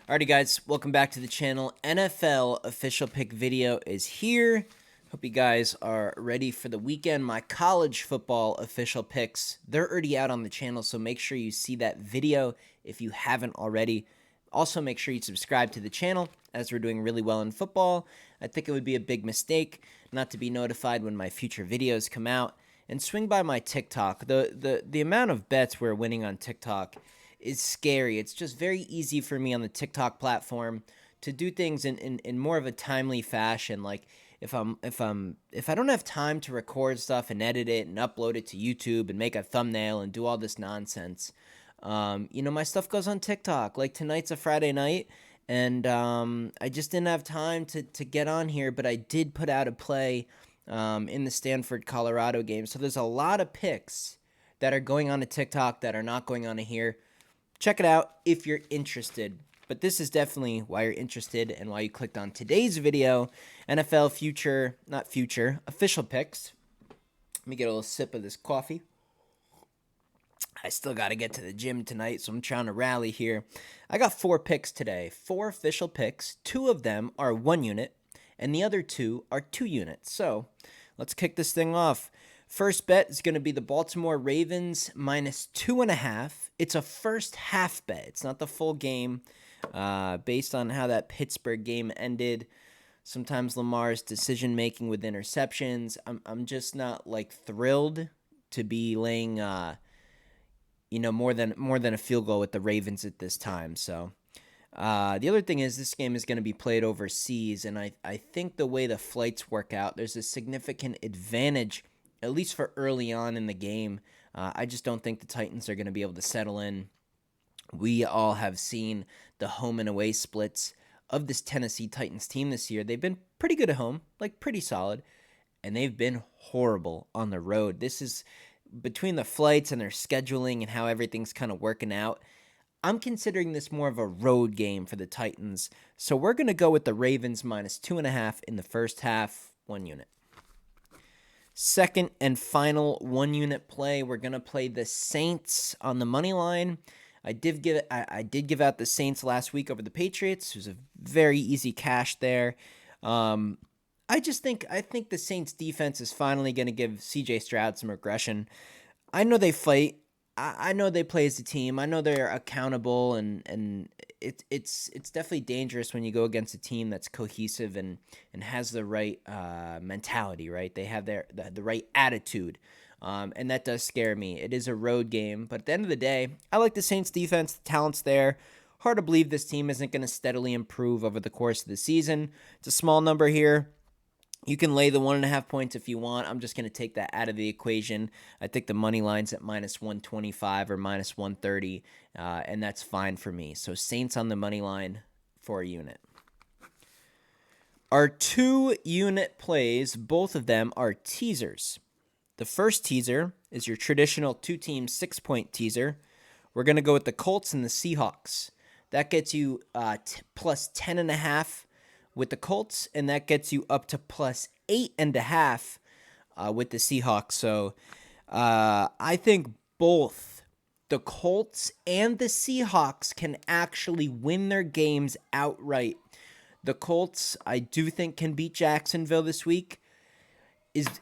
Alrighty guys, welcome back to the channel. NFL official pick video is here. Hope you guys are ready for the weekend. My college football official picks, they're already out on the channel, so make sure you see that video if you haven't already. Also, make sure you subscribe to the channel as we're doing really well in football. I think it would be a big mistake not to be notified when my future videos come out. And swing by my TikTok. The amount of bets we're winning on TikTok is scary. It's just very easy for me on the TikTok platform to do things in more of a timely fashion. Like if I don't have time to record stuff and edit it and upload it to YouTube and make a thumbnail and do all this nonsense, my stuff goes on TikTok. Like tonight's a Friday night, and I just didn't have time to get on here, but I did put out a play in the Stanford Colorado game. So there's a lot of picks that are going on to TikTok that are not going on to here. Check it out if you're interested. But this is definitely why you're interested and why you clicked on today's video. NFL official picks. Let me get a little sip of this coffee. I still got to get to the gym tonight, so I'm trying to rally here. I got 4 picks today, 4 official picks. 2 of them are 1 unit, and the other 2 are 2 units. So let's kick this thing off. First bet is going to be the Baltimore Ravens minus 2.5. It's a first half bet. It's not the full game. Based on how that Pittsburgh game ended, sometimes Lamar's decision making with interceptions, I'm just not thrilled to be laying more than a field goal with the Ravens at this time. So the other thing is this game is going to be played overseas, and I think the way the flights work out, there's a significant advantage, at least for early on in the game. I just don't think the Titans are going to be able to settle in. We all have seen the home and away splits of this Tennessee Titans team this year. They've been pretty good at home, pretty solid, and they've been horrible on the road. This is between the flights and their scheduling and how everything's kind of working out. I'm considering this more of a road game for the Titans. So we're going to go with the Ravens minus 2.5 in the first half, 1 unit. Second and final 1 unit play, we're going to play the Saints on the money line. I did give out the Saints last week over the Patriots. It was a very easy cash there. I think the Saints defense is finally going to give CJ Stroud some aggression. I know they fight. I know they play as a team. I know they're accountable, and it's definitely dangerous when you go against a team that's cohesive and has the right mentality, right? They have the right attitude, and that does scare me. It is a road game, but at the end of the day, I like the Saints defense. The talent's there. Hard to believe this team isn't going to steadily improve over the course of the season. It's a small number here. You can lay the 1.5 points if you want. I'm just going to take that out of the equation. I think the money line's at minus 125 or minus 130, and that's fine for me. So Saints on the money line for a unit. Our 2 unit plays, both of them are teasers. The first teaser is your traditional 2-team 6-point teaser. We're going to go with the Colts and the Seahawks. That gets you plus 10.5 with the Colts, and that gets you up to plus 8.5 with the Seahawks. So I think both the Colts and the Seahawks can actually win their games outright. The Colts, I do think, can beat Jacksonville this week.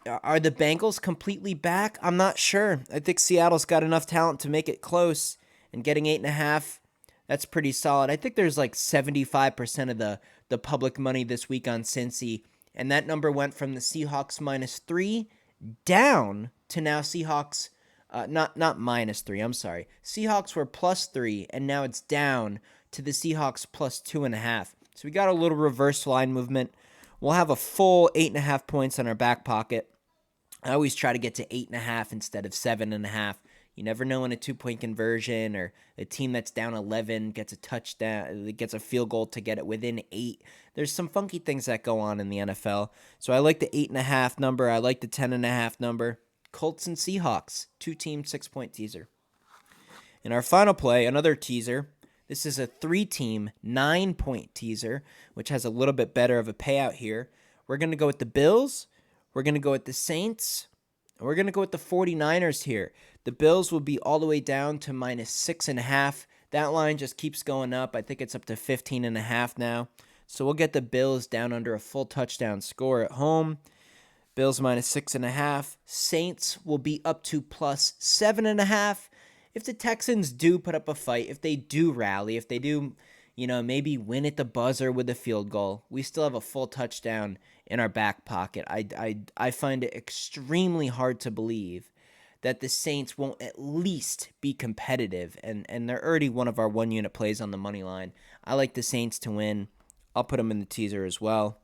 Are the Bengals completely back? I'm not sure. I think Seattle's got enough talent to make it close, and getting 8.5, that's pretty solid. I think there's 75% of the public money this week on Cincy, and that number went from the Seahawks minus 3 down to now Seahawks, not minus 3, I'm sorry. Seahawks were plus 3, and now it's down to the Seahawks plus 2.5. So we got a little reverse line movement. We'll have a full 8.5 points on our back pocket. I always try to get to 8.5 instead of 7.5. You never know when a 2-point conversion or a team that's down 11 gets a touchdown, gets a field goal to get it within 8. There's some funky things that go on in the NFL. So I like the 8.5 number. I like the 10.5 number. Colts and Seahawks, 2-team 6-point teaser. In our final play, another teaser. This is a 3-team 9-point teaser, which has a little bit better of a payout here. We're going to go with the Bills. We're going to go with the Saints. And we're going to go with the 49ers here. The Bills will be all the way down to minus 6.5. That line just keeps going up. I think it's up to 15.5 now. So we'll get the Bills down under a full touchdown score at home. Bills minus 6.5. Saints will be up to plus 7.5. If the Texans do put up a fight, if they do rally, if they do, maybe win at the buzzer with a field goal, we still have a full touchdown in our back pocket. I find it extremely hard to believe that the Saints won't at least be competitive, and they're already one of our one-unit plays on the money line. I like the Saints to win. I'll put them in the teaser as well.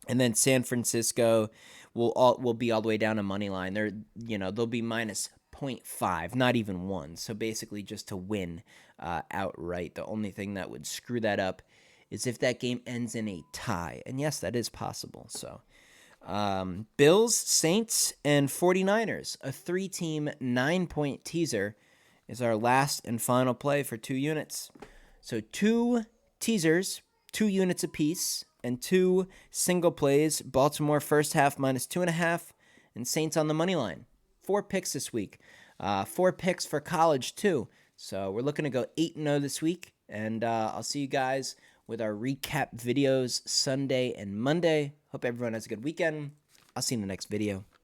And then San Francisco will be all the way down to money line. They'll be minus 0.5, not even 1. So basically just to win outright. The only thing that would screw that up is if that game ends in a tie. And yes, that is possible. So Bills, Saints, and 49ers, a 3-team 9-point teaser is our last and final play for 2 units. So 2 teasers, 2 units apiece, and 2 single plays. Baltimore first half minus 2.5, and Saints on the money line. 4 picks this week. 4 picks for college too. So we're looking to go 8-0 this week, and I'll see you guys with our recap videos Sunday and Monday. Hope everyone has a good weekend. I'll see you in the next video.